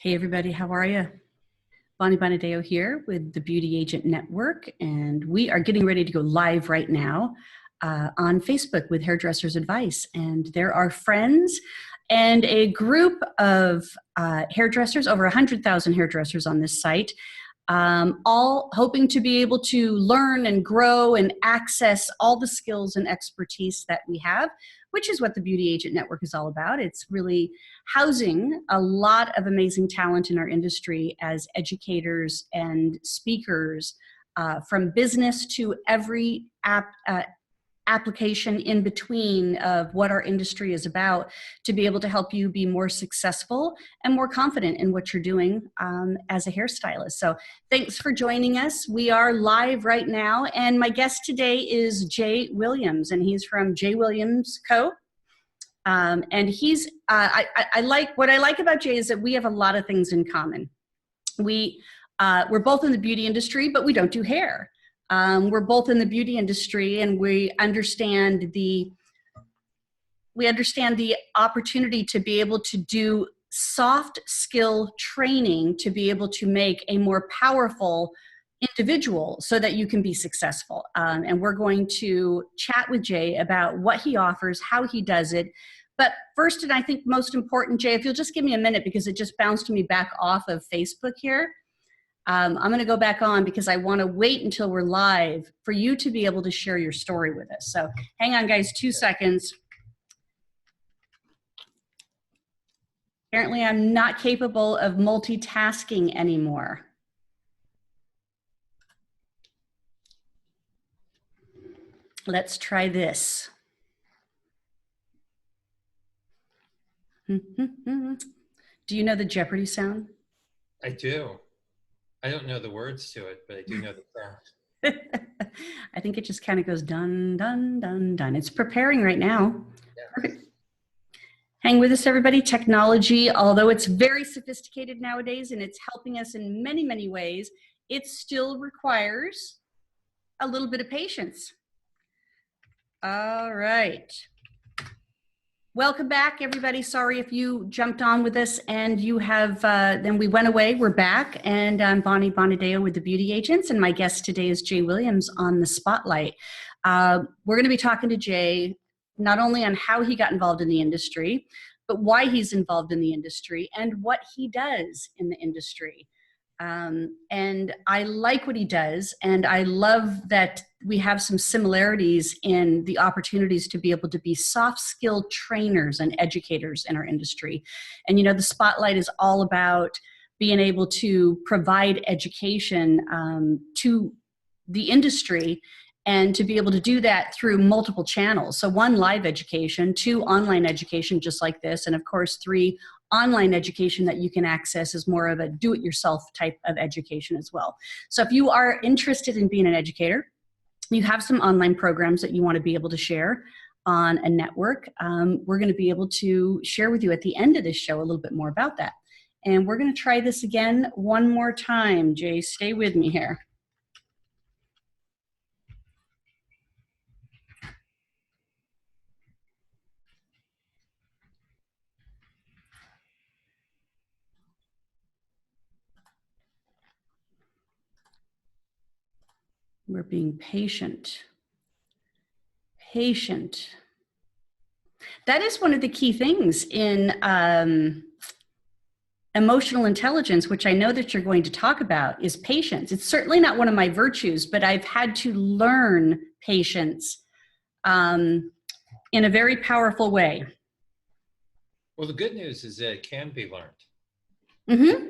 Hey everybody, how are you? Bonnie Bonadeo here with the Beauty Agent Network, and we are getting ready to go live right now on Facebook with Hairdressers Advice. And there are friends and a group of hairdressers, over 100,000 hairdressers on this site, all hoping to be able to learn and grow and access all the skills and expertise that we have, which is what the Beauty Agent Network is all about. It's really housing a lot of amazing talent in our industry as educators and speakers, from business to every application in between of what our industry is about, to be able to help you be more successful and more confident in what you're doing as a hairstylist. So thanks for joining us. We are live right now, and my guest today is Jay Wiliams, and he's from Jay Wiliams Co. And he's, what I like about Jay is that we have a lot of things in common. We're both in the beauty industry, but we don't do hair. We're both in the beauty industry, and we understand the opportunity to be able to do soft skill training to be able to make a more powerful individual so that you can be successful. And we're going to chat with Jay about what he offers, how he does it. But first, and I think most important, Jay, if you'll just give me a minute, because it just bounced me back off of Facebook here. I'm going to go back on because I want to wait until we're live for you to be able to share your story with us. So hang on, guys, 2 seconds. Apparently, I'm not capable of multitasking anymore. Let's try this. Do you know the Jeopardy sound? I do. I don't know the words to it, but I do know the sound. I think it just kind of goes dun, dun, dun, dun. It's preparing right now. Yeah. Perfect. Hang with us, everybody. Technology, although it's very sophisticated nowadays and it's helping us in many, many ways, it still requires a little bit of patience. All right. Welcome back, everybody. Sorry if you jumped on with us and you have, then we went away. We're back, and I'm Bonnie Bonadeo with the Beauty Agents, and my guest today is Jay Wiliams on the Spotlight. We're going to be talking to Jay not only on how he got involved in the industry, but why he's involved in the industry and what he does in the industry. And I like what he does, and I love that we have some similarities in the opportunities to be able to be soft skill trainers and educators in our industry. And you know, the Spotlight is all about being able to provide education to the industry, and to be able to do that through multiple channels. So 1, live education; 2, online education just like this; and of course 3, online education that you can access as more of a do-it-yourself type of education as well. So if you are interested in being an educator, you have some online programs that you want to be able to share on a network, we're going to be able to share with you at the end of this show a little bit more about that. And we're going to try this again one more time. Jay, stay with me here. We're being patient. Patient. That is one of the key things in emotional intelligence, which I know that you're going to talk about, is patience. It's certainly not one of my virtues, but I've had to learn patience in a very powerful way. Well, the good news is that it can be learned. Mm-hmm.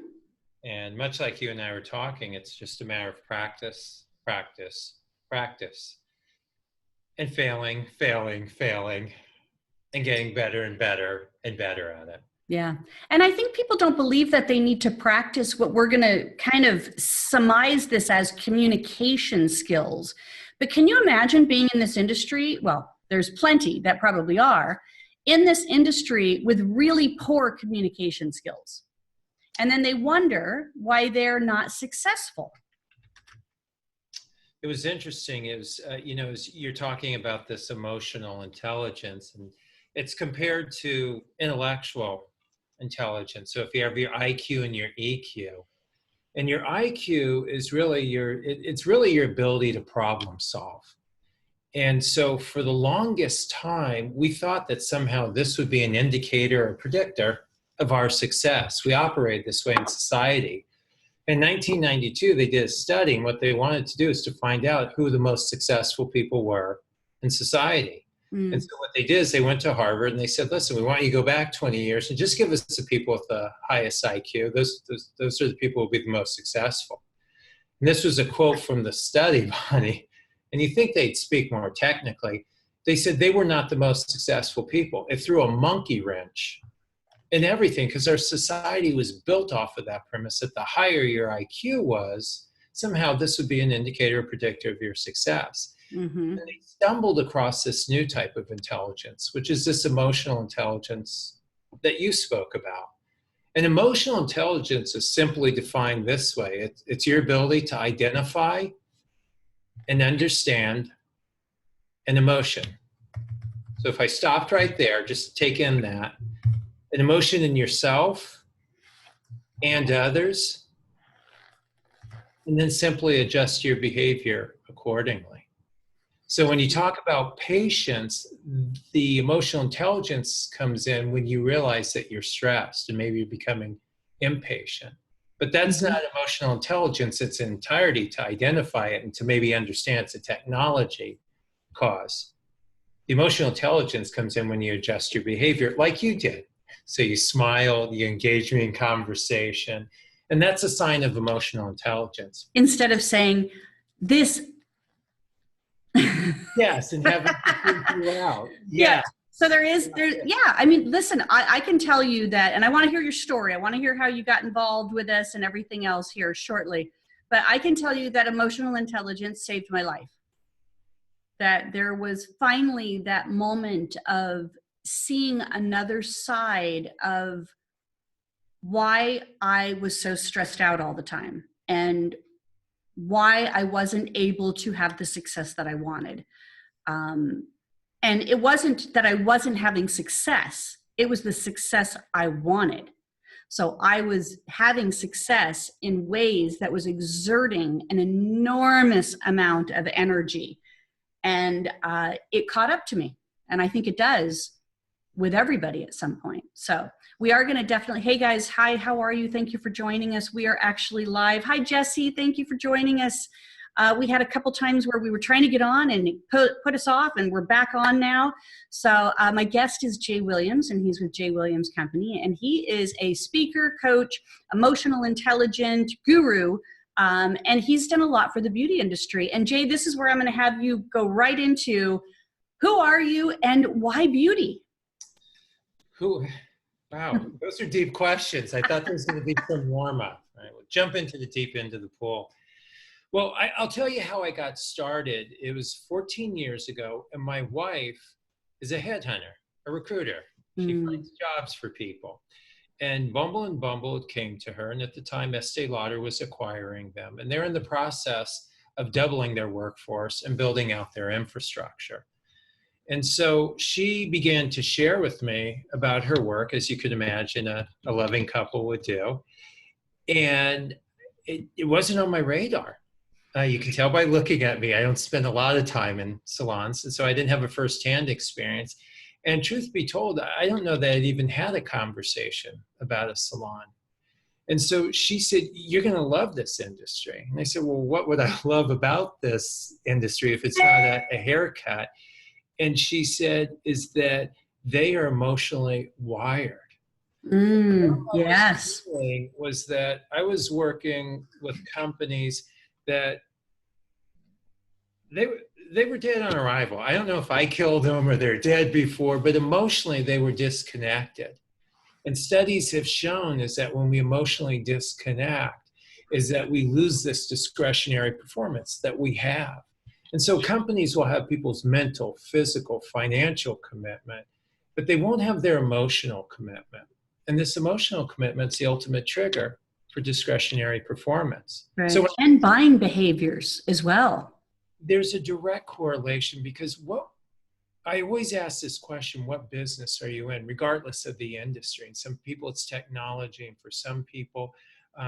And much like you and I were talking, it's just a matter of practice, practice, practice, and failing, and getting better and better and better at it. Yeah. And I think people don't believe that they need to practice what we're going to kind of surmise this as communication skills. But can you imagine being in this industry? Well, there's plenty that probably are in this industry with really poor communication skills. And then they wonder why they're not successful. It was interesting. It was, you're talking about this emotional intelligence, and it's compared to intellectual intelligence. So if you have your IQ and your EQ, and your IQ is really it's really your ability to problem solve. And so for the longest time, we thought that somehow this would be an indicator or predictor of our success. We operate this way in society. In 1992, they did a study, and what they wanted to do is to find out who the most successful people were in society. And so what they did is they went to Harvard and they said, listen, we want you to go back 20 years and just give us the people with the highest IQ. Those are the people who will be the most successful. And this was a quote from the study, Bonnie. And you think they'd speak more technically. They said they were not the most successful people. It threw a monkey wrench in everything because our society was built off of that premise that the higher your IQ was, somehow this would be an indicator or predictor of your success. And they stumbled across this new type of intelligence, which is this emotional intelligence that you spoke about. And emotional intelligence is simply defined this way. It's your ability to identify and understand an emotion. So if I stopped right there, just take in that, an emotion in yourself and others, and then simply adjust your behavior accordingly. So when you talk about patience, the emotional intelligence comes in when you realize that you're stressed and maybe you're becoming impatient. But that's not emotional intelligence. It's entirety to identify it and to maybe understand it's a technology cause. The emotional intelligence comes in when you adjust your behavior like you did. So you smile, you engage me in conversation, and that's a sign of emotional intelligence. Instead of saying this. Yes, and have it figure out. Yeah. So I mean, listen, I can tell you that, and I want to hear your story. I want to hear how you got involved with us and everything else here shortly. But I can tell you that emotional intelligence saved my life. That there was finally that moment of seeing another side of why I was so stressed out all the time and why I wasn't able to have the success that I wanted. And it wasn't that I wasn't having success. It was the success I wanted. So I was having success in ways that was exerting an enormous amount of energy. And it caught up to me. And I think it does with everybody at some point. So we are going to definitely, hey guys, hi, how are you? Thank you for joining us. We are actually live. Hi, Jesse. Thank you for joining us. We had a couple times where we were trying to get on and it put us off, and we're back on now. So my guest is Jay Wiliams, and he's with Jay Wiliams Company, and he is a speaker, coach, emotional intelligence guru, and he's done a lot for the beauty industry. And Jay, this is where I'm going to have you go right into who are you and why beauty? Wow, those are deep questions. I thought there was going to be some warm up. Right, we'll jump into the deep end of the pool. Well, I'll tell you how I got started. It was 14 years ago, and my wife is a headhunter, a recruiter. She finds jobs for people. And Bumble it came to her, and at the time, Estee Lauder was acquiring them. And they're in the process of doubling their workforce and building out their infrastructure. And so she began to share with me about her work, as you could imagine a loving couple would do. And it wasn't on my radar. You can tell by looking at me, I don't spend a lot of time in salons, and so I didn't have a firsthand experience. And truth be told, I don't know that I'd even had a conversation about a salon. And so she said, you're going to love this industry. And I said, well, what would I love about this industry if it's not a haircut? And she said, is that they are emotionally wired. Yes. Was that I was working with companies that they were dead on arrival. I don't know if I killed them or they're dead before, but emotionally they were disconnected. And studies have shown is that when we emotionally disconnect, is that we lose this discretionary performance that we have. And so companies will have people's mental, physical, financial commitment, but they won't have their emotional commitment. And this emotional commitment is the ultimate trigger for discretionary performance. Right. So, and buying behaviors as well. There's a direct correlation because what I always ask this question, what business are you in, regardless of the industry? And some people it's technology, and for some people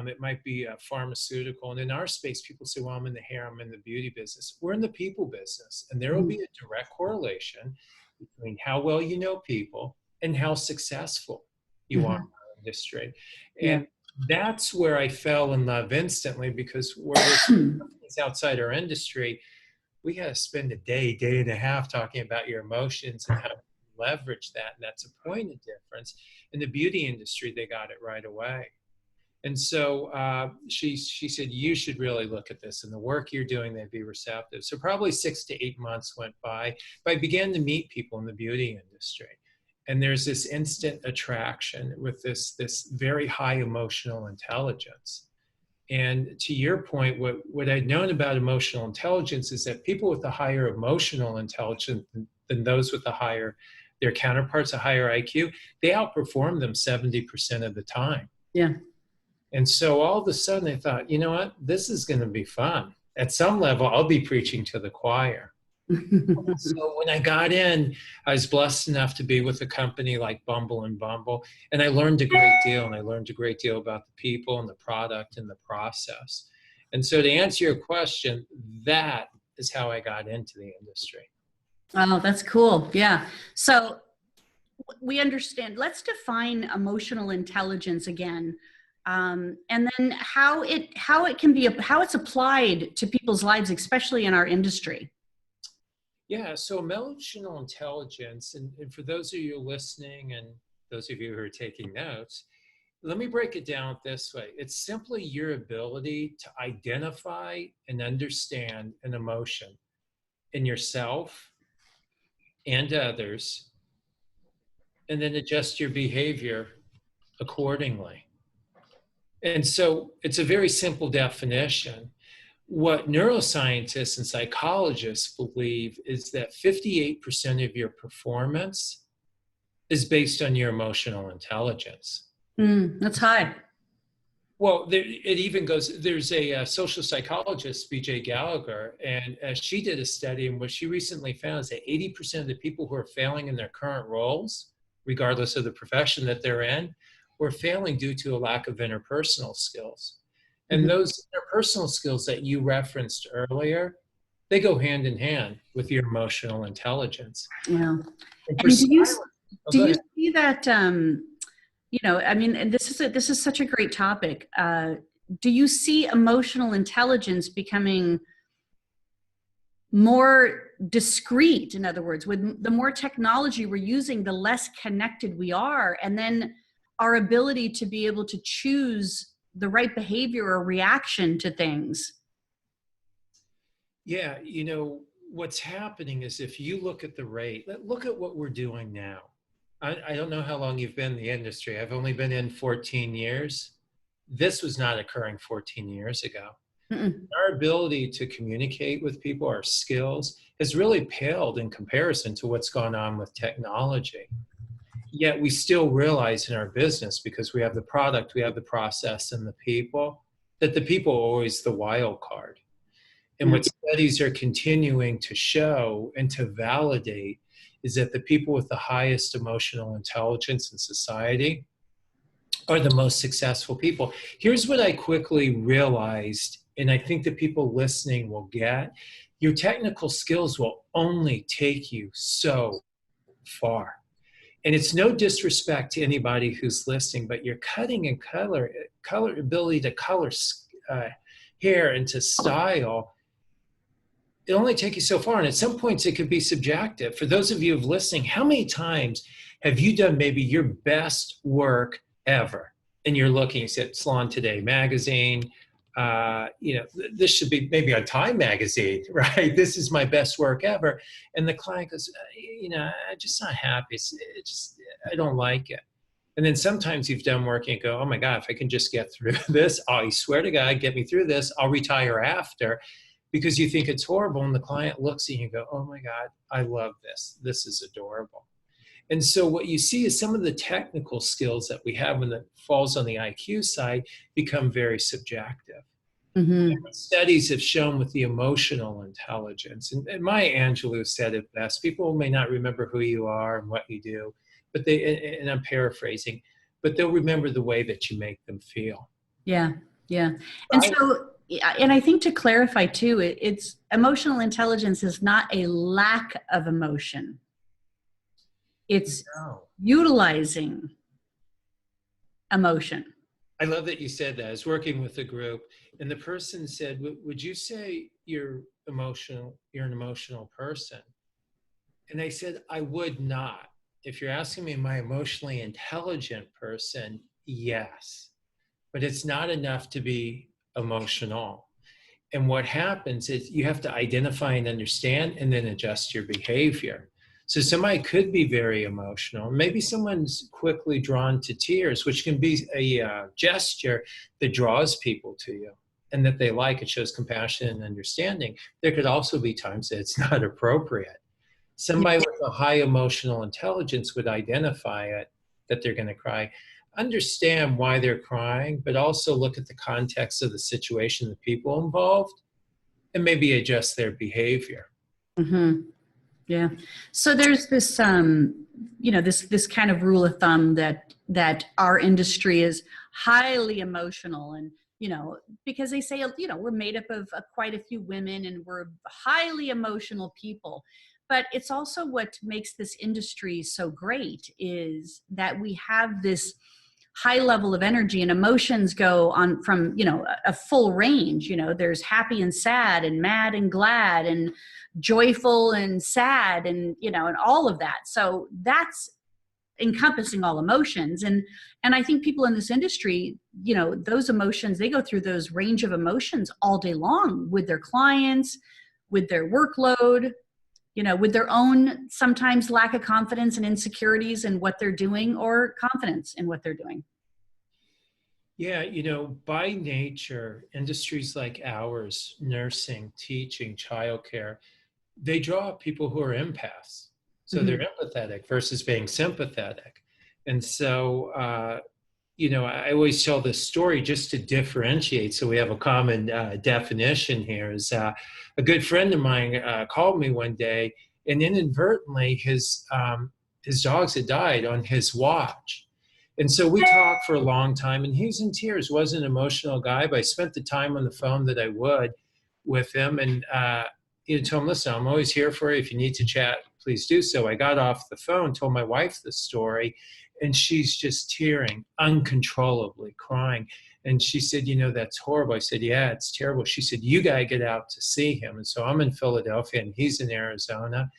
it might be pharmaceutical. And in our space, people say, well, I'm in the hair, I'm in the beauty business. We're in the people business. And there will be a direct correlation between how well you know people and how successful you are in our industry. Yeah. And that's where I fell in love instantly, because we're companies outside our industry, we got to spend a day, day and a half talking about your emotions and how to leverage that. And that's a point of difference. In the beauty industry, they got it right away. And so she said, you should really look at this, and the work you're doing, they'd be receptive. So probably 6 to 8 months went by. But I began to meet people in the beauty industry. And there's this instant attraction with this very high emotional intelligence. And to your point, what I'd known about emotional intelligence is that people with a higher emotional intelligence than those with their counterparts, a higher IQ, they outperform them 70% of the time. Yeah. And so all of a sudden I thought, you know what, this is going to be fun. At some level, I'll be preaching to the choir. So when I got in, I was blessed enough to be with a company like Bumble and Bumble, and I learned a great deal. And I learned a great deal about the people and the product and the process. And so to answer your question, that is how I got into the industry. Oh, that's cool. Yeah. So we understand. Let's define emotional intelligence again. And then how it's applied to people's lives, especially in our industry. Yeah, so emotional intelligence, and for those of you listening and those of you who are taking notes, let me break it down this way. It's simply your ability to identify and understand an emotion in yourself and others, and then adjust your behavior accordingly. And so it's a very simple definition. What neuroscientists and psychologists believe is that 58% of your performance is based on your emotional intelligence. That's high. Well, it even goes, there's a social psychologist, B.J. Gallagher, and she did a study, and what she recently found is that 80% of the people who are failing in their current roles, regardless of the profession that they're in, were failing due to a lack of interpersonal skills. And those interpersonal skills that you referenced earlier, they go hand in hand with your emotional intelligence. Yeah. And do you see that, I mean, and this is such a great topic. Do you see emotional intelligence becoming more discreet? In other words, with the more technology we're using, the less connected we are. And then our ability to be able to choose the right behavior or reaction to things. Yeah, what's happening is, if you look at the rate, look at what we're doing now. I don't know how long you've been in the industry. I've only been in 14 years. This was not occurring 14 years ago. Our ability to communicate with people, our skills, has really paled in comparison to what's gone on with technology. Yet we still realize in our business, because we have the product, we have the process, and the people, that the people are always the wild card. And what studies are continuing to show and to validate is that the people with the highest emotional intelligence in society are the most successful people. Here's what I quickly realized, and I think the people listening will get. Your technical skills will only take you so far. And it's no disrespect to anybody who's listening, but your cutting and color ability to color hair and to style, it only takes you so far. And at some points it could be subjective. For those of you who are listening, how many times have you done maybe your best work ever? And you're looking at Salon Today magazine, this should be maybe on Time magazine, right? This is my best work ever. And the client goes, I'm just not happy. I don't like it. And then sometimes you've done work and you go, oh my God, if I can just get through this, I swear to God, get me through this, I'll retire after, because you think it's horrible. And the client looks at you and go, oh my God, I love this. This is adorable. And so what you see is some of the technical skills that we have when it falls on the IQ side become very subjective. Mm-hmm. Studies have shown with the emotional intelligence, and Maya Angelou said it best, people may not remember who you are and what you do, but and I'm paraphrasing, but they'll remember the way that you make them feel. Yeah, yeah. And Right? so, yeah, and I think to clarify too, it's emotional intelligence is not a lack of emotion. It's No. utilizing emotion. I love that you said that. I was working with a group, and the person said, "Would you say you're emotional? You're an emotional person?" And I said, "I would not. If you're asking me, am I emotionally intelligent person? Yes, but it's not enough to be emotional." And what happens is you have to identify and understand and then adjust your behavior. So somebody could be very emotional. Maybe someone's quickly drawn to tears, which can be a gesture that draws people to you and that they like. It shows compassion and understanding. There could also be times that it's not appropriate. Yeah. Somebody with a high emotional intelligence would identify it, that they're going to cry, understand why they're crying, but also look at the context of the situation, the people involved, and maybe adjust their behavior. Mm-hmm. Yeah. So there's this, this kind of rule of thumb that our industry is highly emotional, and because they say we're made up of quite a few women, and we're highly emotional people. But it's also what makes this industry so great is that we have this high level of energy, and emotions go on from a full range. There's happy and sad and mad and glad and joyful and sad, and all of that. So that's encompassing all emotions. And I think people in this industry, those emotions, they go through those range of emotions all day long with their clients, with their workload, with their own sometimes lack of confidence and insecurities in what they're doing, or confidence in what they're doing. Yeah, by nature, industries like ours, nursing, teaching, childcare, they draw people who are empaths. So they're Mm-hmm. empathetic versus being sympathetic. And so, I always tell this story just to differentiate. So we have a common definition here. Is a good friend of mine called me one day, and inadvertently his dogs had died on his watch. And so we talked for a long time, and he was in tears. Wasn't an emotional guy, but I spent the time on the phone that I would with him, and told him, "Listen, I'm always here for you. If you need to chat, please do so." I got off the phone, told my wife the story, and she's just tearing uncontrollably, crying. And she said, "That's horrible." I said, "Yeah, it's terrible." She said, "You got to get out to see him." And so I'm in Philadelphia, and he's in Arizona.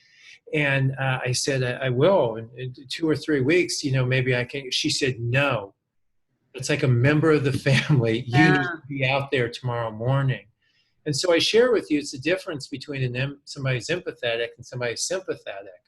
And I said, I will. In 2 or 3 weeks, maybe I can. She said, "No, it's like a member of the family. You need Yeah. to be out there tomorrow morning." And so I share with you, it's the difference between somebody's empathetic and somebody's sympathetic.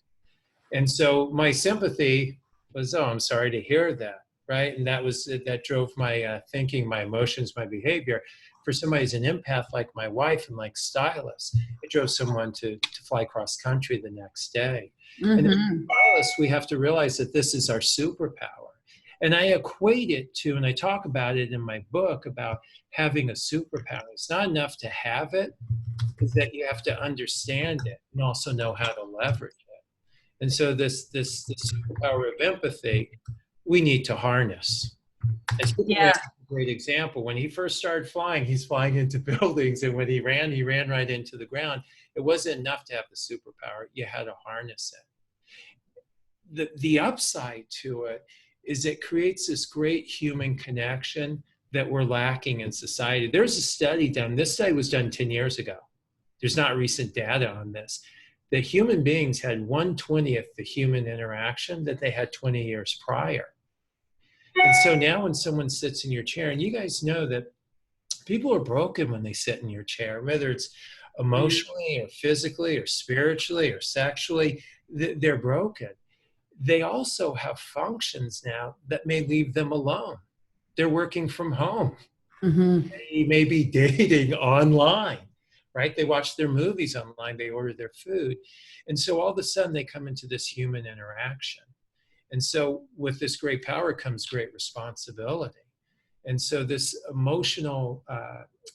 And so my sympathy was, "Oh, I'm sorry to hear that," right? And that drove my thinking, my emotions, my behavior. For somebody who's an empath like my wife and like stylists, it drove someone to fly cross country the next day. And as Mm-hmm. stylists, we have to realize that this is our superpower. And I equate it to, and I talk about it in my book about having a superpower. It's not enough to have it, is that you have to understand it and also know how to leverage it. And so this superpower of empathy, we need to harness. And Superman Yeah. is a great example. When he first started flying, he's flying into buildings, and when he ran right into the ground. It wasn't enough to have the superpower; you had to harness it. The upside to it is it creates this great human connection that we're lacking in society. There's a study done. This study was done 10 years ago. There's not recent data on this. The human beings had 1/20th the human interaction that they had 20 years prior. And so now when someone sits in your chair, and you guys know that people are broken when they sit in your chair, whether it's emotionally or physically or spiritually or sexually, they're broken. They also have functions now that may leave them alone. They're working from home. Mm-hmm. They may be dating online, right? They watch their movies online, they order their food. And so all of a sudden they come into this human interaction. And so with this great power comes great responsibility. And so this emotional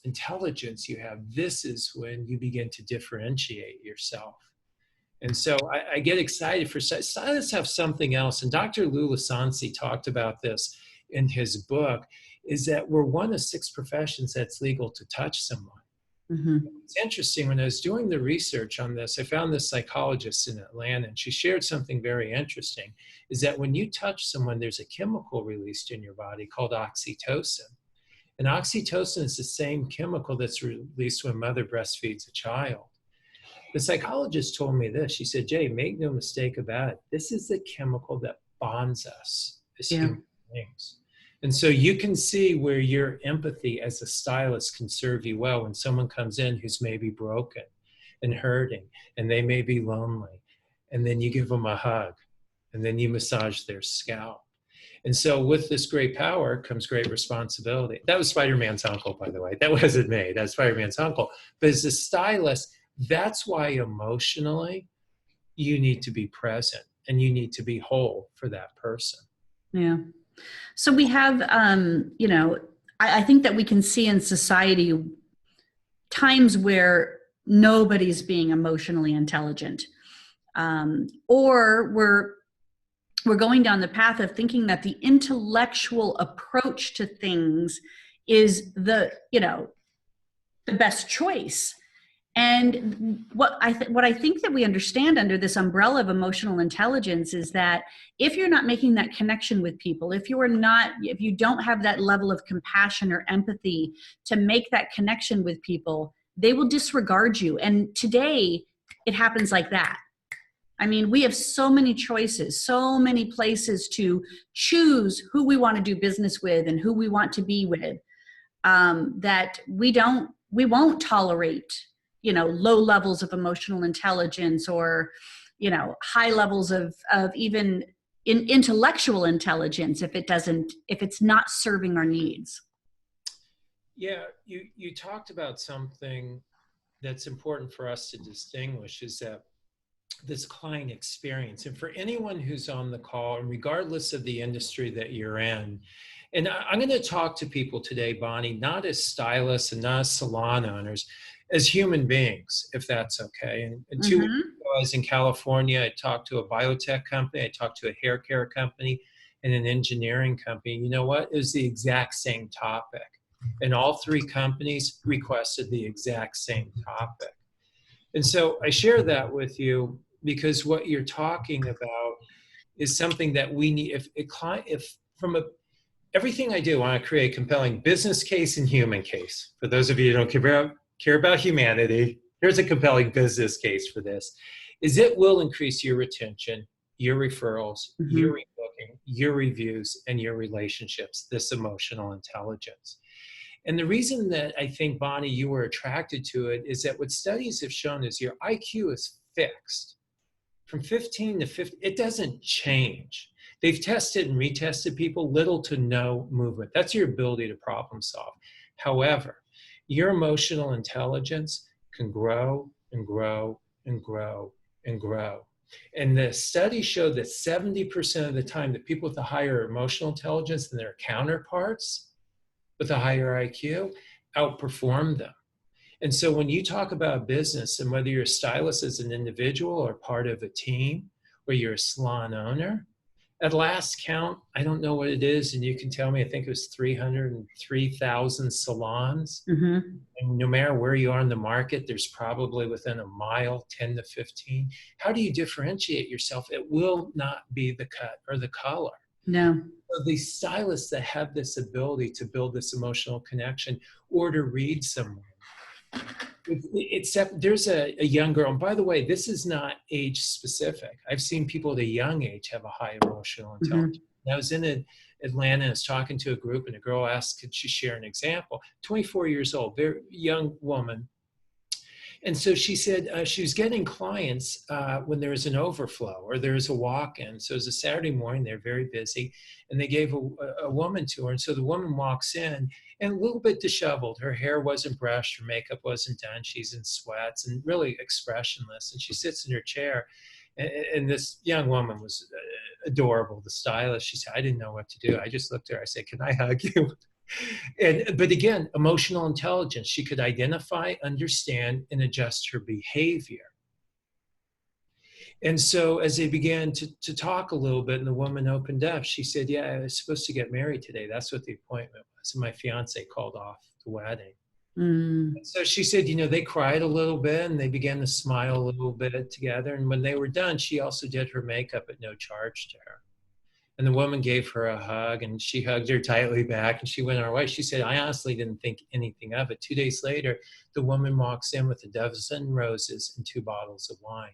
intelligence you have, this is when you begin to differentiate yourself. And so I get excited for stylists have something else. And Dr. Lou Lisansi talked about this in his book, is that we're one of 6 professions that's legal to touch someone. Mm-hmm. It's interesting, when I was doing the research on this, I found this psychologist in Atlanta, and she shared something very interesting, is that when you touch someone, there's a chemical released in your body called oxytocin. And oxytocin is the same chemical that's released when mother breastfeeds a child. The psychologist told me this. She said, Jay, make no mistake about it. This is the chemical that bonds us as human beings. And so you can see where your empathy as a stylist can serve you well when someone comes in who's maybe broken and hurting, and they may be lonely. And then you give them a hug, and then you massage their scalp. And so with this great power comes great responsibility. That was Spider-Man's uncle, by the way. That wasn't me. That's Spider-Man's uncle. But as a stylist, that's why emotionally you need to be present and you need to be whole for that person. Yeah. So we have, I think that we can see in society times where nobody's being emotionally intelligent, or we're going down the path of thinking that the intellectual approach to things is the best choice. And what I think that we understand under this umbrella of emotional intelligence is that if you're not making that connection with people, if you don't have that level of compassion or empathy to make that connection with people, they will disregard you. And today it happens like that. I mean, we have so many choices, so many places to choose who we want to do business with and who we want to be with, that we won't tolerate low levels of emotional intelligence or, high levels of even intellectual intelligence if it's not serving our needs. Yeah, you talked about something that's important for us to distinguish, is that this client experience. And for anyone who's on the call, and regardless of the industry that you're in, and I'm going to talk to people today, Bonnie, not as stylists and not as salon owners, as human beings, if that's okay. And 2 weeks ago, I was in California. I talked to a biotech company. I talked to a hair care company and an engineering company. You know what? It was the exact same topic. And all 3 companies requested the exact same topic. And so I share that with you because what you're talking about is something that we need. Everything I do, I want to create a compelling business case and human case. For those of you who don't care about humanity, here's a compelling business case for this, is it will increase your retention, your referrals, your rebooking, your reviews, and your relationships, this emotional intelligence. And the reason that I think, Bonnie, you were attracted to it is that what studies have shown is your IQ is fixed. From 15 to 50, it doesn't change. They've tested and retested people, little to no movement. That's your ability to problem solve. However, your emotional intelligence can grow and grow and grow and grow. And the study showed that 70% of the time that people with a higher emotional intelligence than their counterparts with a higher IQ outperform them. And so when you talk about business, and whether you're a stylist as an individual or part of a team, or you're a salon owner, at last count, I don't know what it is, and you can tell me, I think it was 303,000 salons. And no matter where you are in the market, there's probably within a mile, 10 to 15. How do you differentiate yourself? It will not be the cut or the color. No. So these stylists that have this ability to build this emotional connection or to read someone, there's a young girl, and by the way, this is not age specific. I've seen people at a young age have a high emotional intelligence. I was in Atlanta and I was talking to a group, and a girl asked, could she share an example? 24 years old, very young woman. And so she said she was getting clients when there was an overflow or there was a walk-in. So it was a Saturday morning, they're very busy, and they gave a woman to her. And so the woman walks in and a little bit disheveled. Her hair wasn't brushed, her makeup wasn't done, she's in sweats and really expressionless. And she sits in her chair, and this young woman was adorable, the stylist. She said, I didn't know what to do. I just looked at her, I said, can I hug you? But again, emotional intelligence. She could identify, understand, and adjust her behavior. And so as they began to talk a little bit and the woman opened up, she said, yeah, I was supposed to get married today. That's what the appointment was. And my fiance called off the wedding. Mm. So she said, they cried a little bit and they began to smile a little bit together. And when they were done, she also did her makeup at no charge to her. And the woman gave her a hug and she hugged her tightly back and she went her way. She said, I honestly didn't think anything of it. 2 days later, the woman walks in with a dozen roses and 2 bottles of wine.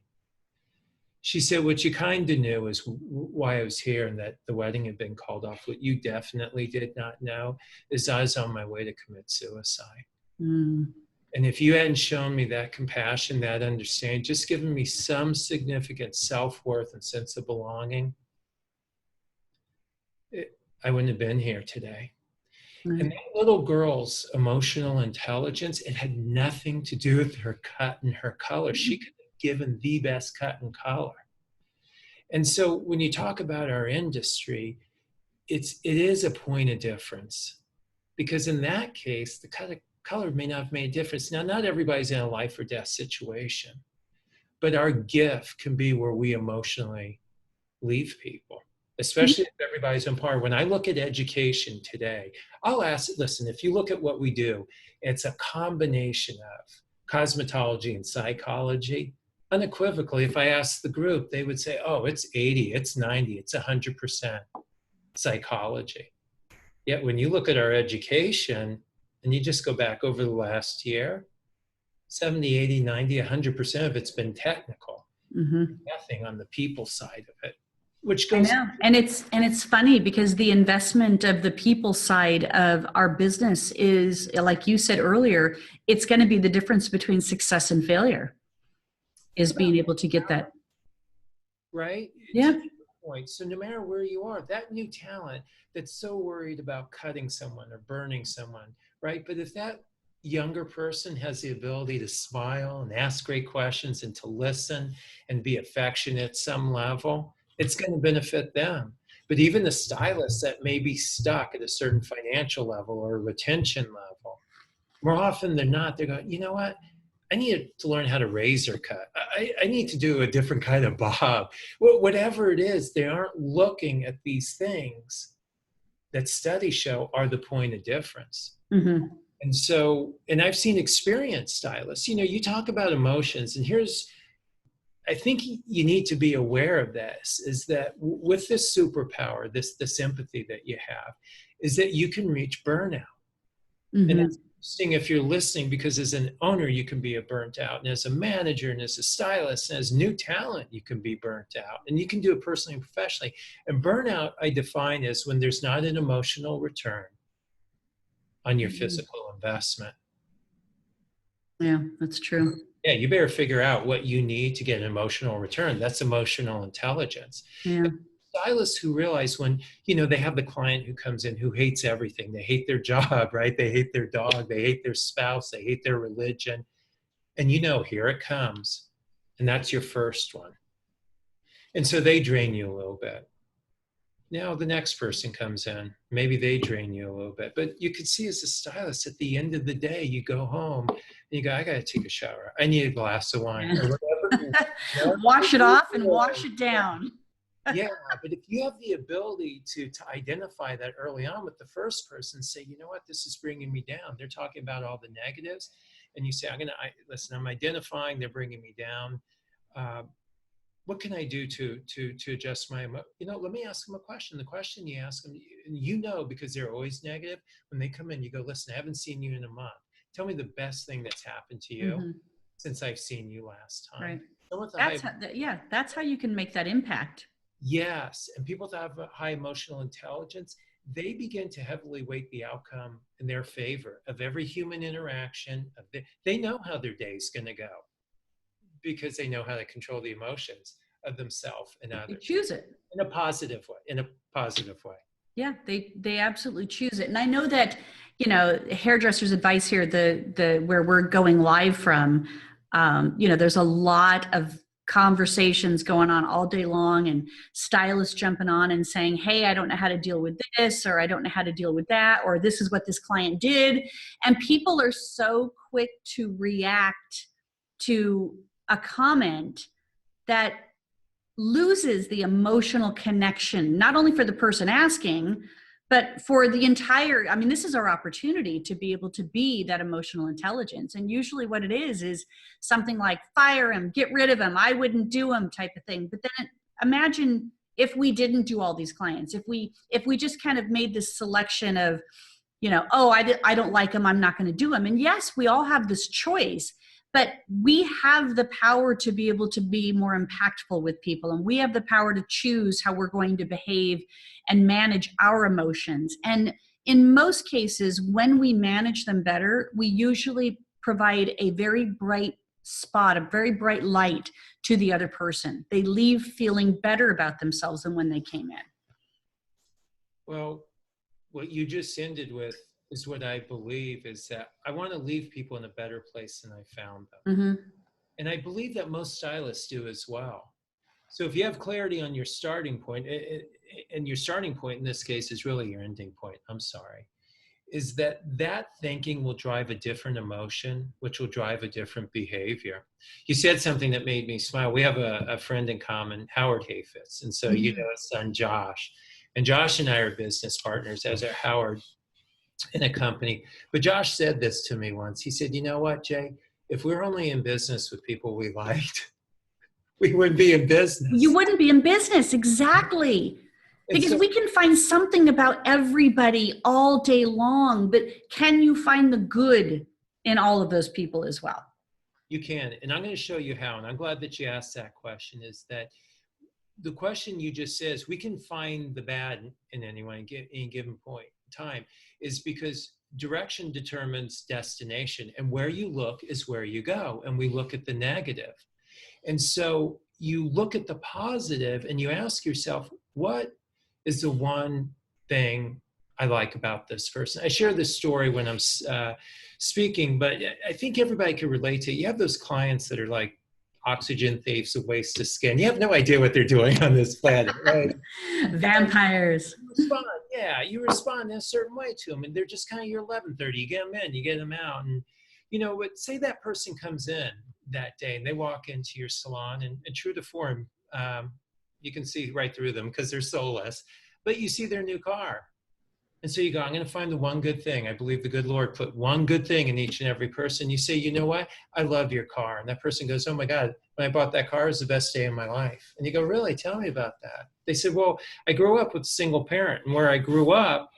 She said, what you kind of knew is why I was here and that the wedding had been called off. What you definitely did not know is I was on my way to commit suicide. Mm. And if you hadn't shown me that compassion, that understanding, just given me some significant self-worth and sense of belonging, I wouldn't have been here today. Right. And that little girl's emotional intelligence, it had nothing to do with her cut and her color. She could have given the best cut and color. And so when you talk about our industry, it is a point of difference. Because in that case, the color may not have made a difference. Now, not everybody's in a life or death situation, but our gift can be where we emotionally leave people, especially if everybody's on par. When I look at education today, I'll ask, listen, if you look at what we do, it's a combination of cosmetology and psychology. Unequivocally, if I ask the group, they would say, oh, it's 80, it's 90, it's 100% psychology. Yet when you look at our education and you just go back over the last year, 70, 80, 90, 100% of it's been technical. Mm-hmm. Nothing on the people side of it. Which goes, I know. And it's funny because the investment of the people side of our business is, like you said earlier, it's going to be the difference between success and failure, is being able to get that. Right? Yeah. Point. So no matter where you are, that new talent that's so worried about cutting someone or burning someone, right? But if that younger person has the ability to smile and ask great questions and to listen and be affectionate at some level, it's going to benefit them. But even the stylists that may be stuck at a certain financial level or retention level, more often than not, they're going, you know what? I need to learn how to razor cut. I need to do a different kind of bob. Whatever it is, they aren't looking at these things that studies show are the point of difference. Mm-hmm. And so, and I've seen experienced stylists, you talk about emotions, and I think you need to be aware of this, is that with this superpower, this empathy that you have, is that you can reach burnout. Mm-hmm. And it's interesting if you're listening, because as an owner, you can be a burnt out. And as a manager and as a stylist and as new talent, you can be burnt out. And you can do it personally and professionally. And burnout, I define as when there's not an emotional return on your physical investment. Yeah, that's true. Yeah, you better figure out what you need to get an emotional return. That's emotional intelligence. Yeah. Stylists who realize when, they have the client who comes in who hates everything. They hate their job, right? They hate their dog. They hate their spouse. They hate their religion. And here it comes. And that's your first one. And so they drain you a little bit. Now the next person comes in. Maybe they drain you a little bit. But you could see as a stylist, at the end of the day, you go home and you go, I got to take a shower. I need a glass of wine. Or whatever. Wash it off and wash it down. Yeah, but if you have the ability to identify that early on with the first person, say, you know what, this is bringing me down. They're talking about all the negatives. And you say, listen, I'm identifying, they're bringing me down. What can I do to adjust my, let me ask them a question. The question you ask them, because they're always negative, when they come in, you go, listen, I haven't seen you in a month. Tell me the best thing that's happened to you since I've seen you last time. Right. That's how you can make that impact. Yes. And people that have a high emotional intelligence, they begin to heavily weight the outcome in their favor of every human interaction. They know how their day is going to go because they know how to control the emotions of themselves and others. They choose it. In a positive way. Yeah, they absolutely choose it. And I know that, hairdresser's advice here, the where we're going live from, there's a lot of conversations going on all day long and stylists jumping on and saying, hey, I don't know how to deal with this, or I don't know how to deal with that, or this is what this client did. And people are so quick to react to a comment that loses the emotional connection, not only for the person asking, but for the entire, I mean, this is our opportunity to be able to be that emotional intelligence. And usually what it is something like fire him, get rid of him, I wouldn't do him type of thing. But then imagine if we didn't do all these clients, if we just kind of made this selection of, you know, oh, I don't like him, I'm not going to do him. And yes, we all have this choice, but we have the power to be able to be more impactful with people. And we have the power to choose how we're going to behave and manage our emotions. And in most cases, when we manage them better, we usually provide a very bright spot, a very bright light to the other person. They leave feeling better about themselves than when they came in. Well, what you just ended with is what I believe is that I want to leave people in a better place than I found them. Mm-hmm. And I believe that most stylists do as well. So if you have clarity on your starting point, and your starting point in this case is really your ending point, I'm sorry, is that thinking will drive a different emotion, which will drive a different behavior. You said something that made me smile. We have a friend in common, Howard Hayfitz. And so you know his son, Josh. And Josh and I are business partners, as are Howard in a company. But Josh said this to me once. He said, you know what, Jay? If we're only in business with people we liked, we wouldn't be in business. You wouldn't be in business, exactly. Because we can find something about everybody all day long, but can you find the good in all of those people as well? You can, and I'm going to show you how, and I'm glad that you asked that question, is that the question you just said is we can find the bad in anyone at any given point in time, is because direction determines destination, and where you look is where you go, and we look at the negative. And so you look at the positive and you ask yourself, what is the one thing I like about this person? I share this story when I'm speaking, but I think everybody can relate to it. You have those clients that are like oxygen thieves, a waste of skin. You have no idea what they're doing on this planet, right? Vampires. You respond in a certain way to them, and they're just kind of your 11:30. You get them in, you get them out, and you know what? Say that person comes in that day and they walk into your salon, and true to form, you can see right through them because they're soulless, but you see their new car. And so you go, I'm going to find the one good thing. I believe the good Lord put one good thing in each and every person. You say, you know what? I love your car. And that person goes, oh my God, when I bought that car, it was the best day of my life. And you go, really? Tell me about that. They said, well, I grew up with a single parent. And where I grew up,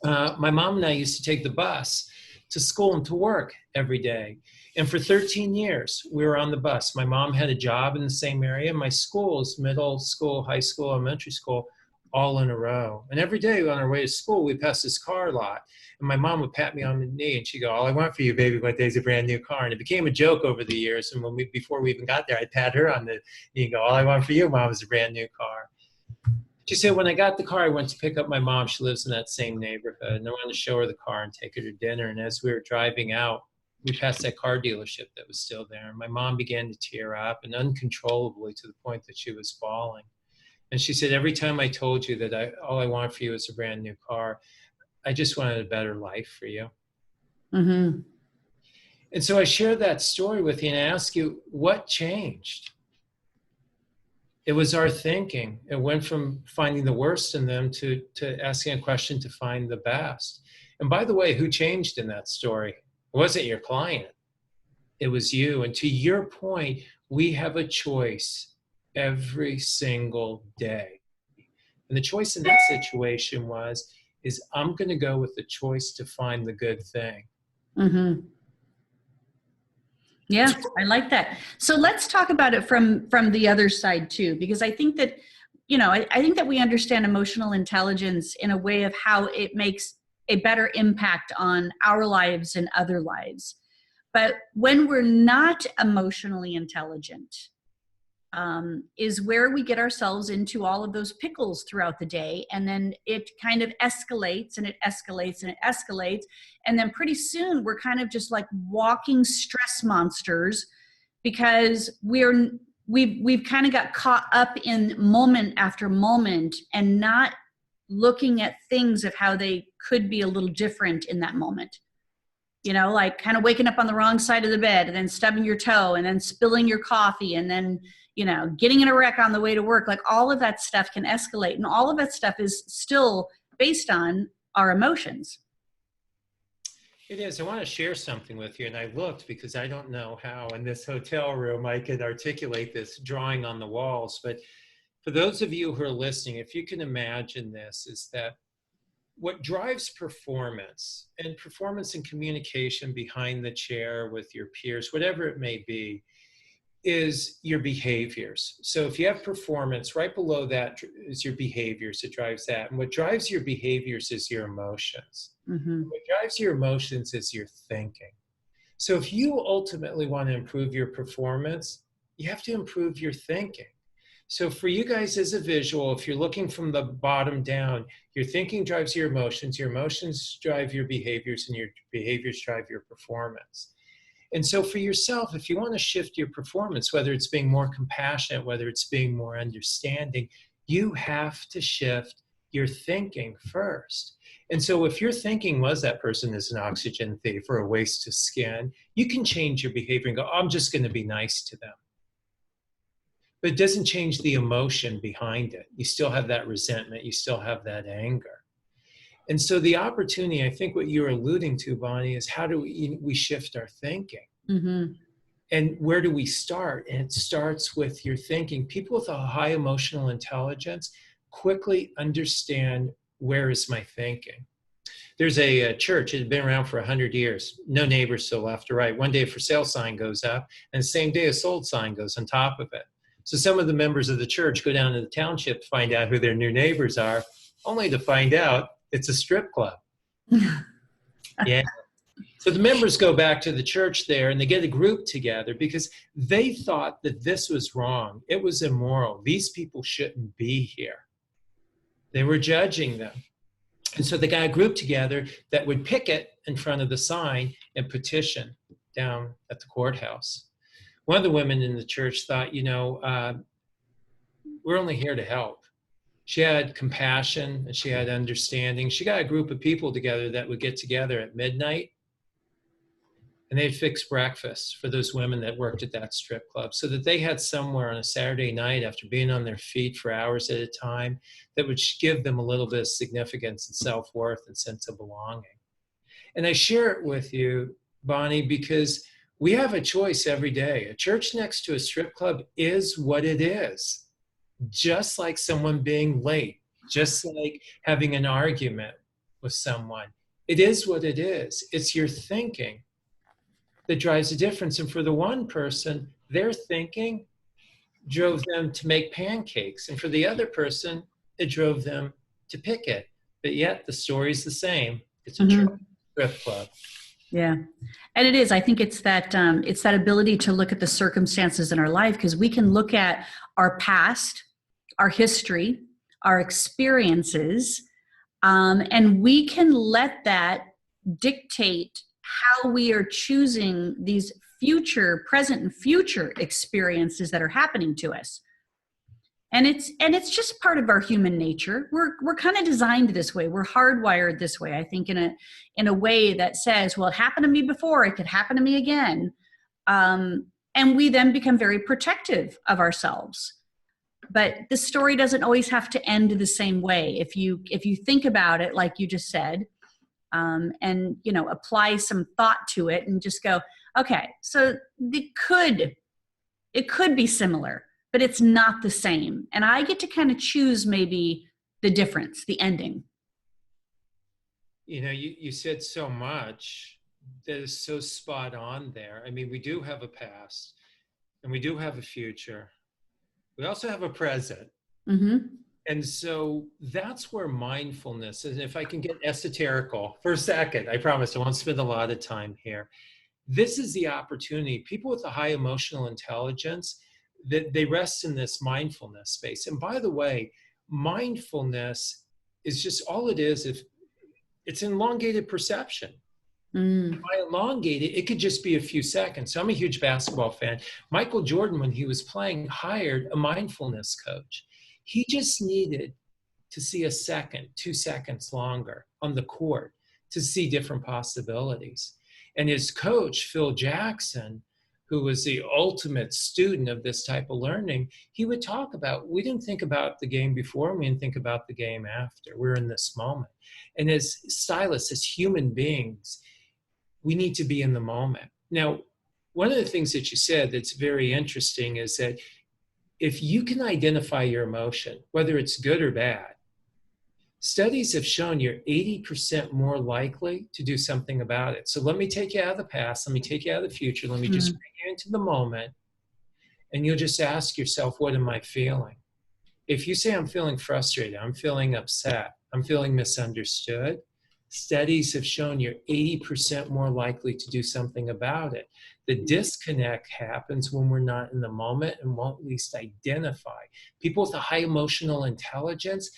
my mom and I used to take the bus to school and to work every day. And for 13 years, we were on the bus. My mom had a job in the same area. My schools, middle school, high school, elementary school, all in a row. And every day on our way to school, we passed this car lot. And my mom would pat me on the knee and she'd go, all I want for you, baby, one day is a brand new car. And it became a joke over the years. And before we even got there, I'd pat her on the knee and go, all I want for you, Mom, is a brand new car. She said, when I got the car, I went to pick up my mom. She lives in that same neighborhood. And I wanted to show her the car and take her to dinner. And as we were driving out, we passed that car dealership that was still there. And my mom began to tear up, and uncontrollably, to the point that she was bawling. And she said, every time I told you that all I want for you is a brand new car, I just wanted a better life for you. Mm-hmm. And so I share that story with you and I ask you, what changed? It was our thinking. It went from finding the worst in them to asking a question to find the best. And by the way, who changed in that story? It wasn't your client. It was you. And to your point, we have a choice every single day. And the choice in that situation is I'm going to go with the choice to find the good thing. Mm-hmm. Yeah, I like that. So let's talk about it from the other side too, because I think that, I think that we understand emotional intelligence in a way of how it makes a better impact on our lives and other lives. But when we're not emotionally intelligent, is where we get ourselves into all of those pickles throughout the day. And then it kind of escalates and it escalates and it escalates. And then pretty soon we're kind of just like walking stress monsters because we're we've kind of got caught up in moment after moment and not looking at things of how they could be a little different in that moment. You know, like kind of waking up on the wrong side of the bed and then stubbing your toe and then spilling your coffee and then, you know, getting in a wreck on the way to work. Like all of that stuff can escalate, and all of that stuff is still based on our emotions. It is. I want to share something with you. And I looked because I don't know how in this hotel room I could articulate this drawing on the walls. But for those of you who are listening, if you can imagine this, is that what drives performance and communication behind the chair with your peers, whatever it may be, is your behaviors. So if you have performance, right below that is your behaviors. It drives that. And what drives your behaviors is your emotions. Mm-hmm. What drives your emotions is your thinking. So if you ultimately want to improve your performance, you have to improve your thinking. So for you guys as a visual, if you're looking from the bottom down, your thinking drives your emotions drive your behaviors, and your behaviors drive your performance. And so for yourself, if you want to shift your performance, whether it's being more compassionate, whether it's being more understanding, you have to shift your thinking first. And so if your thinking was that person is an oxygen thief or a waste of skin, you can change your behavior and go, I'm just going to be nice to them. But it doesn't change the emotion behind it. You still have that resentment. You still have that anger. And so the opportunity, I think what you're alluding to, Bonnie, is how do we shift our thinking? Mm-hmm. And where do we start? And it starts with your thinking. People with a high emotional intelligence quickly understand, where is my thinking? There's a church, it had been around for 100 years. No neighbors to the left or right. One day a for sale sign goes up, and the same day a sold sign goes on top of it. So some of the members of the church go down to the township to find out who their new neighbors are, only to find out it's a strip club. Yeah. So the members go back to the church there, and they get a group together because they thought that this was wrong. It was immoral. These people shouldn't be here. They were judging them. And so they got a group together that would picket in front of the sign and petition down at the courthouse. One of the women in the church thought, we're only here to help. She had compassion and she had understanding. She got a group of people together that would get together at midnight, and they'd fix breakfast for those women that worked at that strip club so that they had somewhere on a Saturday night after being on their feet for hours at a time that would give them a little bit of significance and self-worth and sense of belonging. And I share it with you, Bonnie, because we have a choice every day. A church next to a strip club is what it is. Just like someone being late, just like having an argument with someone. It is what it is. It's your thinking that drives the difference. And for the one person, their thinking drove them to make pancakes. And for the other person, it drove them to picket. But yet the story's the same. It's a strip club. Yeah. And it is. I think it's that ability to look at the circumstances in our life, because we can look at our past, our history, our experiences, and we can let that dictate how we are choosing these present and future experiences that are happening to us. And it's just part of our human nature. We're kind of designed this way. We're hardwired this way. I think in a way that says, well, it happened to me before, it could happen to me again. And we then become very protective of ourselves. But the story doesn't always have to end the same way. If you think about it, like you just said, and apply some thought to it and just go, okay, so it could be similar, but it's not the same. And I get to kind of choose maybe the difference, the ending. You said so much that is so spot on there. I mean, we do have a past and we do have a future. We also have a present. Mm-hmm. And so that's where mindfulness, and if I can get esoterical for a second, I promise I won't spend a lot of time here. This is the opportunity. People with a high emotional intelligence, that they rest in this mindfulness space. And by the way, mindfulness is just all it is. If it's elongated perception. Mm. I elongate it, it could just be a few seconds. So I'm a huge basketball fan. Michael Jordan, when he was playing, hired a mindfulness coach. He just needed to see a second, 2 seconds longer on the court to see different possibilities. And his coach, Phil Jackson, who was the ultimate student of this type of learning, he would talk about, we didn't think about the game before, we didn't think about the game after. We're in this moment. And as stylists, as human beings, we need to be in the moment. Now, one of the things that you said that's very interesting is that if you can identify your emotion, whether it's good or bad, studies have shown you're 80% more likely to do something about it. So let me take you out of the past, let me take you out of the future, let me just bring you into the moment, and you'll just ask yourself, what am I feeling? If you say I'm feeling frustrated, I'm feeling upset, I'm feeling misunderstood, studies have shown you're 80% more likely to do something about it. The disconnect happens when we're not in the moment and won't at least identify. People with a high emotional intelligence,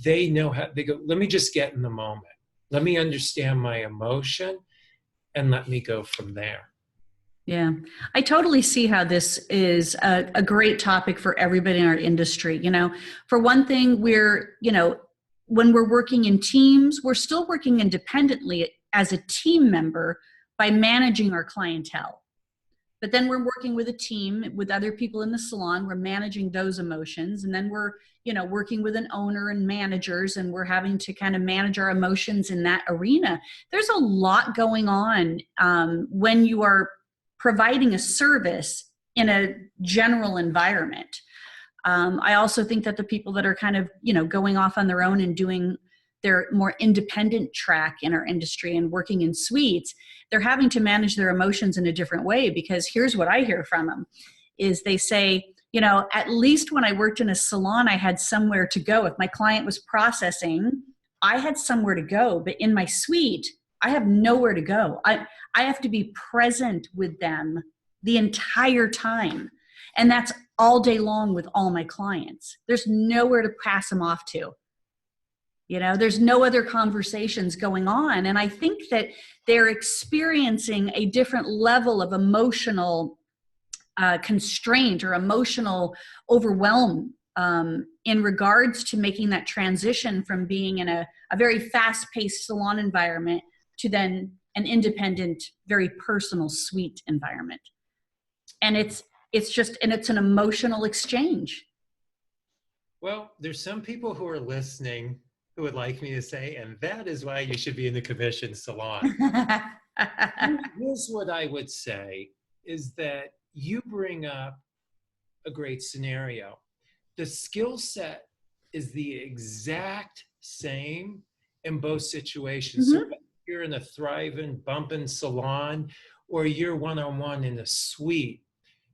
they know how, they go, let me just get in the moment. Let me understand my emotion and let me go from there. Yeah, I totally see how this is a great topic for everybody in our industry. You know, for one thing, when we're working in teams, we're still working independently as a team member by managing our clientele. But then we're working with a team with other people in the salon. We're managing those emotions. And then we're, working with an owner and managers, and we're having to kind of manage our emotions in that arena. There's a lot going on when you are providing a service in a general environment. I also think that the people that are kind of, going off on their own and doing their more independent track in our industry and working in suites, they're having to manage their emotions in a different way, because here's what I hear from them is they say, at least when I worked in a salon, I had somewhere to go. If my client was processing, I had somewhere to go, but in my suite, I have nowhere to go. I have to be present with them the entire time. And that's all day long with all my clients. There's nowhere to pass them off to. There's no other conversations going on. And I think that they're experiencing a different level of emotional constraint or emotional overwhelm in regards to making that transition from being in a very fast-paced salon environment to then an independent, very personal suite environment. And it's an emotional exchange. Well, there's some people who are listening who would like me to say, and that is why you should be in the commissioned salon. Here's what I would say is that you bring up a great scenario. The skill set is the exact same in both situations. Mm-hmm. So you're in a thriving, bumping salon, or you're one-on-one in a suite,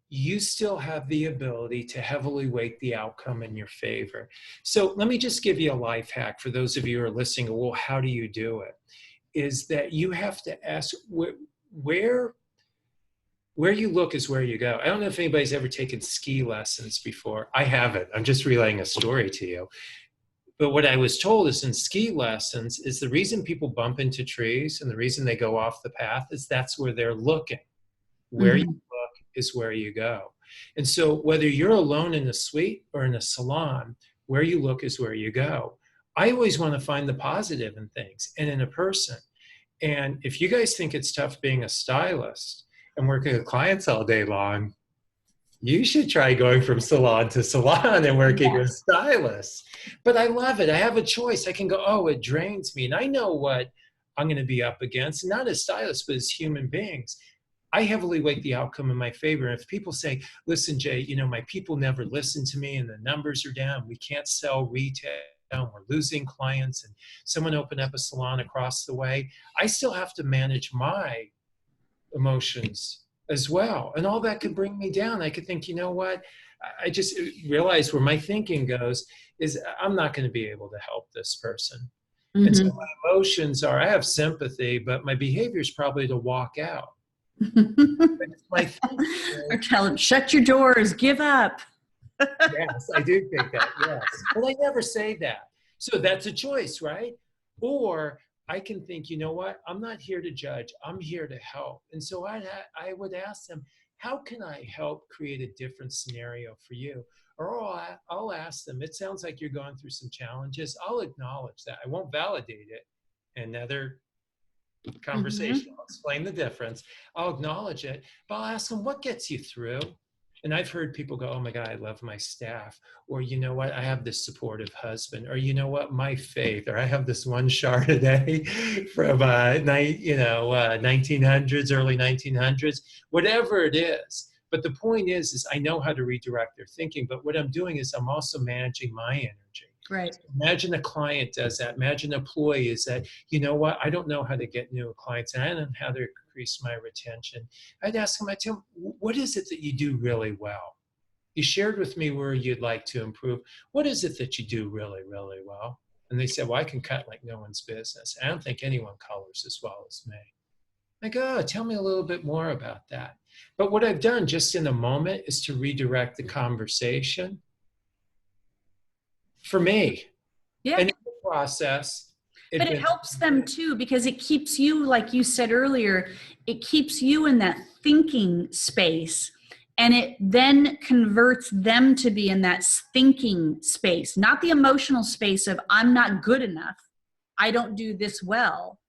you still have the ability to heavily weight the outcome in your favor. So let me just give you a life hack for those of you who are listening. Well, how do you do it? Is that you have to ask where you look is where you go. I don't know if anybody's ever taken ski lessons before. I haven't. I'm just relaying a story to you. But what I was told is in ski lessons is the reason people bump into trees and the reason they go off the path is that's where they're looking. Where you look is where you go. And so whether you're alone in a suite or in a salon, where you look is where you go. I always want to find the positive in things and in a person. And if you guys think it's tough being a stylist and working with clients all day long, you should try going from salon to salon and working with stylists. But I love it. I have a choice. I can go, oh, it drains me. And I know what I'm going to be up against, not as stylists, but as human beings. I heavily weight the outcome in my favor. And if people say, listen, Jay, my people never listen to me and the numbers are down, we can't sell retail, we're losing clients, and someone opened up a salon across the way, I still have to manage my emotions as well. And all that could bring me down. I could think, you know what? I just realized where my thinking goes is I'm not going to be able to help this person. Mm-hmm. And so my emotions are, I have sympathy, but my behavior is probably to walk out. Or tell them, shut your doors, give up. Yes, I do think that, yes. But I never say that. So that's a choice, right? Or I can think, you know what? I'm not here to judge. I'm here to help. And so I would ask them, how can I help create a different scenario for you? Or I'll ask them, it sounds like you're going through some challenges. I'll acknowledge that. I won't validate it. Another conversation. Mm-hmm. I'll explain the difference. I'll acknowledge it, but I'll ask them, what gets you through? And I've heard people go, oh my God, I love my staff. Or, you know what, I have this supportive husband. Or, you know what, my faith. Or I have this one Chardonnay from, 1900s, early 1900s, whatever it is. But the point is I know how to redirect their thinking. But what I'm doing is I'm also managing my energy. Right. Imagine a client does that. Imagine an employee is that, you know what, I don't know how to get new clients and I don't know how to increase my retention. I'd ask them, I'd tell them, what is it that you do really well? You shared with me where you'd like to improve. What is it that you do really, really well? And they said, well, I can cut like no one's business. I don't think anyone colors as well as me. I go, oh, tell me a little bit more about that. But what I've done just in a moment is to redirect the conversation for me. Yeah. And in the process, But it helps them too, because it keeps you, like you said earlier, it keeps you in that thinking space, and it then converts them to be in that thinking space, not the emotional space of I'm not good enough, I don't do this well,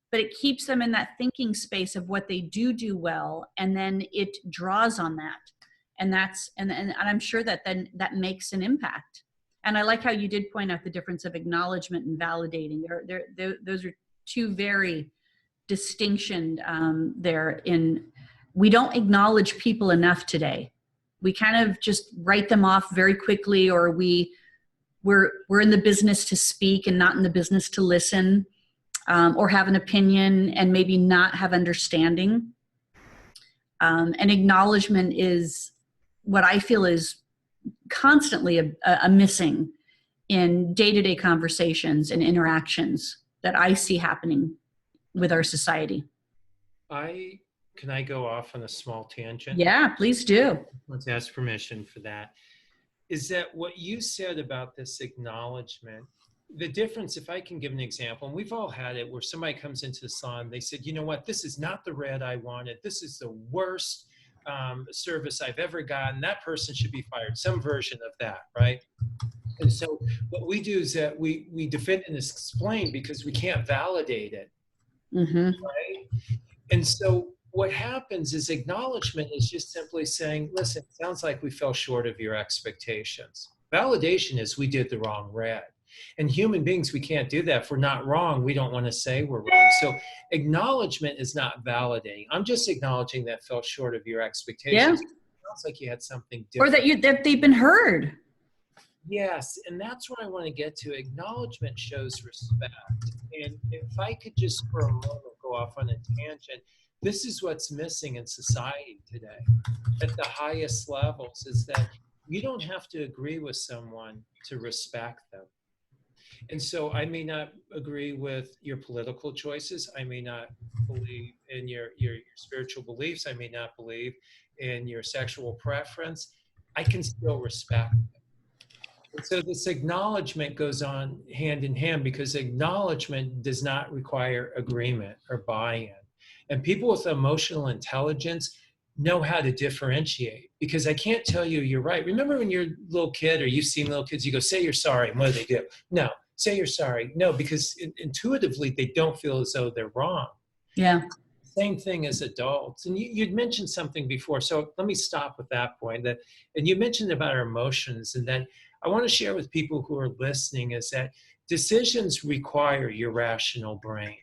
but it keeps them in that thinking space of what they do well, and then it draws on that. And that's, and I'm sure that then that makes an impact. And I like how you did point out the difference of acknowledgement and validating. Those are two very distinction there. We don't acknowledge people enough today. We kind of just write them off very quickly, or we're in the business to speak and not in the business to listen, or have an opinion and maybe not have understanding. And acknowledgement is what I feel is constantly a missing in day-to-day conversations and interactions that I see happening with our society. Can I go off on a small tangent? Yeah, please do. Let's ask permission for that. Is that what you said about this acknowledgement? The difference, if I can give an example, and we've all had it, where somebody comes into the salon, they said, you know what, this is not the red I wanted. This is the worst service I've ever gotten. That person should be fired. Some version of that, right? And so what we do is that we defend and explain because we can't validate it, right? And so what happens is acknowledgement is just simply saying, listen, it sounds like we fell short of your expectations. Validation is we did the wrong red. And human beings, we can't do that. If we're not wrong, we don't want to say we're wrong. So acknowledgement is not validating. I'm just acknowledging that fell short of your expectations. Yeah. It sounds like you had something different. Or that they've been heard. Yes, and that's what I want to get to. Acknowledgement shows respect. And if I could just for a moment go off on a tangent, this is what's missing in society today at the highest levels, is that you don't have to agree with someone to respect them. And so I may not agree with your political choices. I may not believe in your spiritual beliefs. I may not believe in your sexual preference. I can still respect them. And so this acknowledgement goes on hand in hand, because acknowledgement does not require agreement or buy-in. And people with emotional intelligence know how to differentiate, because I can't tell you you're right. Remember when you're a little kid, or you've seen little kids, you go, say you're sorry. And what do? No, say you're sorry. No, because intuitively they don't feel as though they're wrong. Yeah. Same thing as adults. And you'd mentioned something before. So let me stop with that point. And you mentioned about our emotions, and that I want to share with people who are listening is that decisions require your rational brain.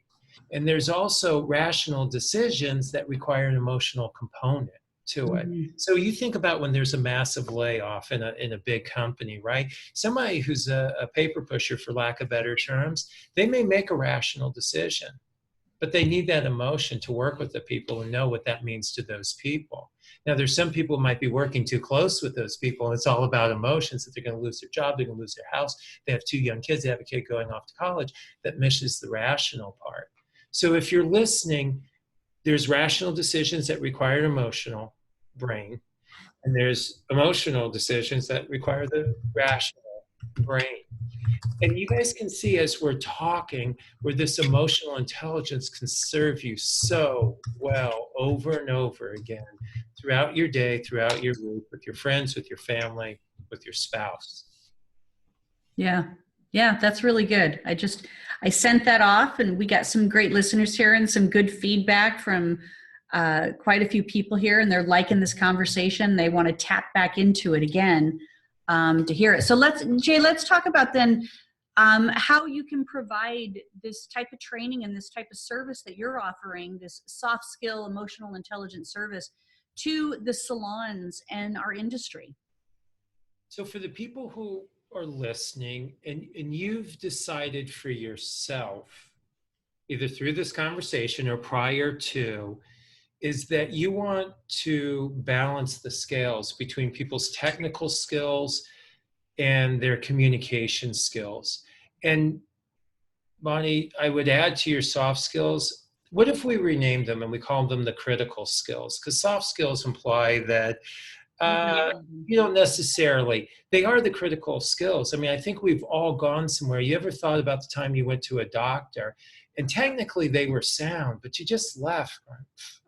And there's also rational decisions that require an emotional component to it. So you think about when there's a massive layoff in a big company, right? Somebody who's a paper pusher, for lack of better terms, they may make a rational decision, but they need that emotion to work with the people and know what that means to those people. Now, there's some people who might be working too close with those people, and it's all about emotions, that they're going to lose their job, they're going to lose their house, they have 2 young kids, they have a kid going off to college, that misses the rational part. So if you're listening, there's rational decisions that require an emotional brain, and there's emotional decisions that require the rational brain. And you guys can see as we're talking where this emotional intelligence can serve you so well over and over again throughout your day, throughout your week, with your friends, with your family, with your spouse. Yeah. Yeah, that's really good. I sent that off and we got some great listeners here and some good feedback from quite a few people here, and they're liking this conversation. They want to tap back into it again to hear it. So let's talk about then how you can provide this type of training and this type of service that you're offering, this soft skill, emotional intelligence service to the salons and our industry. So for the people who are listening and you've decided for yourself, either through this conversation or prior to, is that you want to balance the scales between people's technical skills and their communication skills. And Bonnie, I would add to your soft skills, what if we renamed them and we call them the critical skills? Because soft skills imply that you don't necessarily, they are the critical skills. I mean, I think we've all gone somewhere. You ever thought about the time you went to a doctor and technically they were sound, but you just left.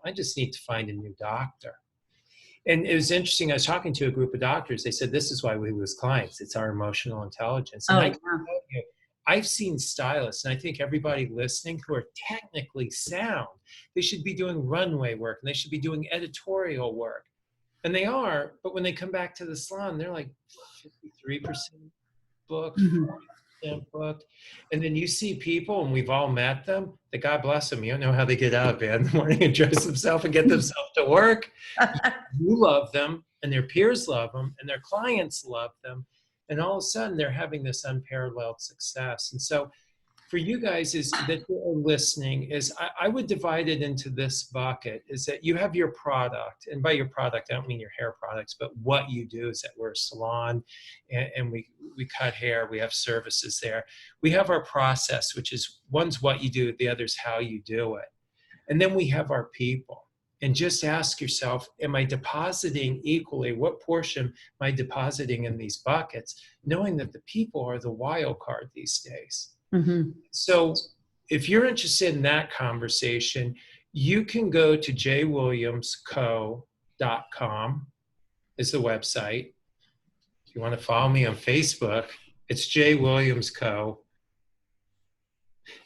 I just need to find a new doctor. And it was interesting. I was talking to a group of doctors. They said, this is why we lose clients. It's our emotional intelligence. And I can tell you, I've seen stylists, and I think everybody listening who are technically sound, they should be doing runway work and they should be doing editorial work. And they are, but when they come back to the salon, they're like 53% booked, 40% booked. And then you see people, and we've all met them, that God bless them, you don't know how they get out of bed in the morning and dress themselves and get themselves to work. You love them, and their peers love them, and their clients love them. And all of a sudden, they're having this unparalleled success. And so for you guys is that you're listening is I would divide it into this bucket is that you have your product, and by your product, I don't mean your hair products, but what you do is that we're a salon and we cut hair, we have services there. We have our process, which is one's what you do, the other's how you do it. And then we have our people. And just ask yourself, am I depositing equally? What portion am I depositing in these buckets? Knowing that the people are the wild card these days. Mm-hmm. So if you're interested in that conversation, you can go to jwilliamsco.com is the website. If you want to follow me on Facebook, it's jwilliamsco.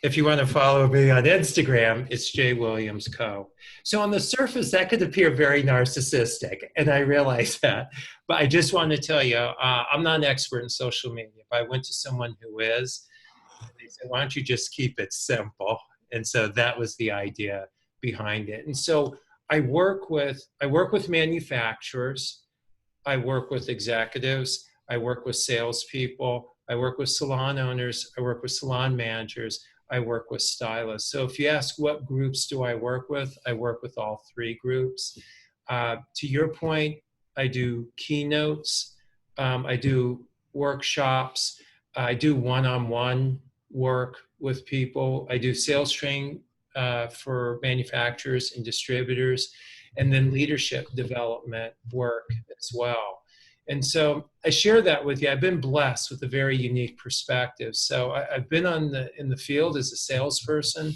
If you want to follow me on Instagram, it's jwilliamsco. So on the surface, that could appear very narcissistic, and I realize that. But I just want to tell you, I'm not an expert in social media. If I went to someone who is, they said, why don't you just keep it simple? And so that was the idea behind it. And so I work with manufacturers, I work with executives, I work with salespeople, I work with salon owners, I work with salon managers, I work with stylists. So if you ask what groups do I work with all three groups. To your point, I do keynotes, I do workshops, I do one-on-one work with people. I do sales training for manufacturers and distributors, and then leadership development work as well. And so I share that with you. I've been blessed with a very unique perspective. So I've been in the field as a salesperson.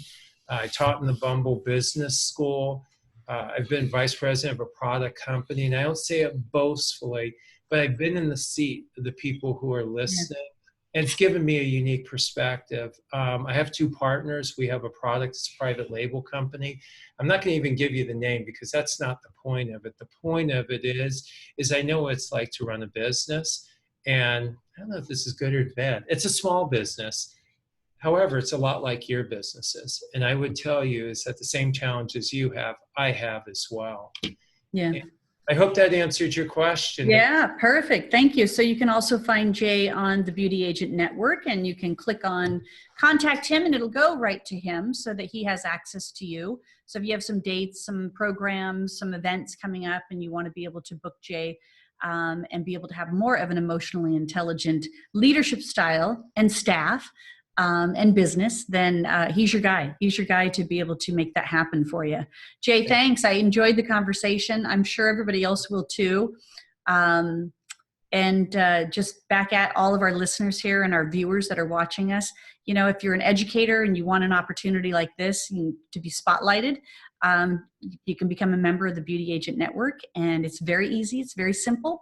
I taught in the Bumble Business School. I've been vice president of a product company, and I don't say it boastfully, but I've been in the seat of the people who are listening. Yeah. And it's given me a unique perspective. I have two partners. We have a product, it's a private label company. I'm not going to even give you the name because that's not the point of it. The point of it is I know what it's like to run a business. And I don't know if this is good or bad. It's a small business. However, it's a lot like your businesses. And I would tell you is that the same challenges you have, I have as well. Yeah. And I hope that answered your question. Yeah, perfect. Thank you. So you can also find Jay on the Beauty Agent Network, and you can click on contact him and it'll go right to him so that he has access to you. So if you have some dates, some programs, some events coming up and you want to be able to book Jay and be able to have more of an emotionally intelligent leadership style and staff, and business, then he's your guy. He's your guy to be able to make that happen for you. Jay, thanks. I enjoyed the conversation. I'm sure everybody else will too. And And just back at all of our listeners here and our viewers that are watching us, if you're an educator and you want an opportunity like this to be spotlighted, you can become a member of the Beauty Agent Network. And it's very easy. It's very simple.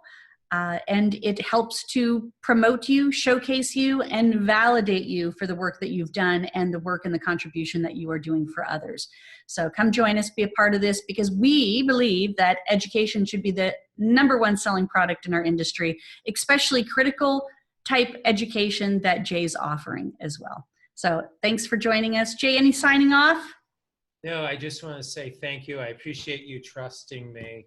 And it helps to promote you, showcase you, and validate you for the work that you've done and the work and the contribution that you are doing for others. So come join us, be a part of this, because we believe that education should be the #1 selling product in our industry, especially critical type education that Jay's offering as well. So thanks for joining us. Jay, any signing off? No, I just want to say thank you. I appreciate you trusting me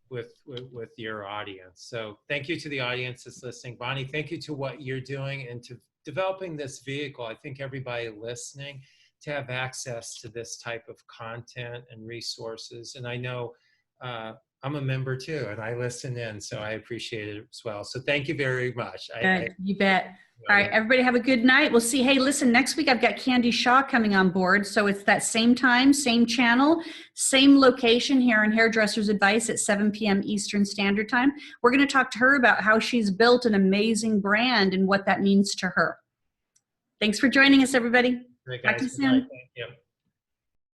with your audience. So thank you to the audience that's listening. Bonnie, thank you to what you're doing and to developing this vehicle. I think everybody listening to have access to this type of content and resources. And I know I'm a member too, and I listen in, so I appreciate it as well. So thank you very much. You bet. All right, everybody have a good night. We'll see. Hey, listen, next week I've got Candy Shaw coming on board. So it's that same time, same channel, same location here on Hairdresser's Advice at 7 p.m. Eastern Standard Time. We're going to talk to her about how she's built an amazing brand and what that means to her. Thanks for joining us, everybody. Great, Talk guys. to you soon. Thank you.